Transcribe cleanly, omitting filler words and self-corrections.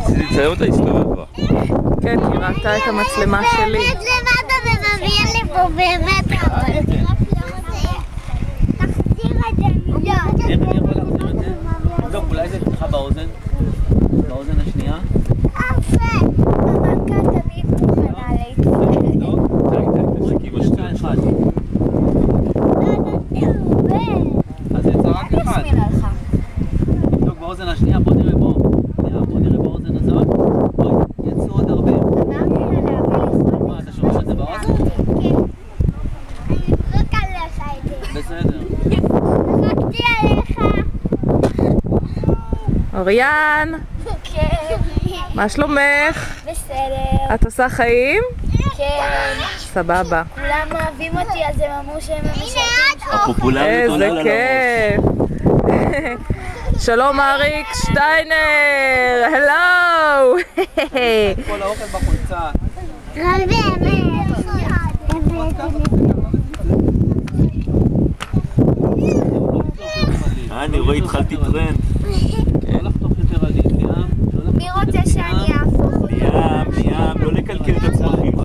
רציתי לציין אותה, הסתובב בה. כן, היא ראתה את המצלמה שלי. באמת למטה ומביא לי פה באמת חבל. תחזיר את זה מיד. איך אני יכול להחזיר את זה? טוב, אולי זה לך באוזן? באוזן השנייה? אפה. המלכה תמיד מוכנה להתחיל. תחכי בשטויות שלך. אז יצא רק אחד. תבדוק באוזן השנייה, בוא נראה בוא. בוא נראה באוזן הזאת. בואי, יצאו עוד הרבה. מה, אתה שומע את זה באוזן? כן. אני אזרוק עליך את זה. בסדר. זרקתי עליך. אוריאן, כן. מה שלומך? בסדר. את עושה חיים? כן. סבבה. כולם אוהבים אותי, אז הם אמרו שהם המשרתים שלי. הפופולריות עולה איזה על כיף. שלום אריק שטיינר, הלו. כל האוכל בחולצה. רק באמת. אני רואה, התחלתי טרנד.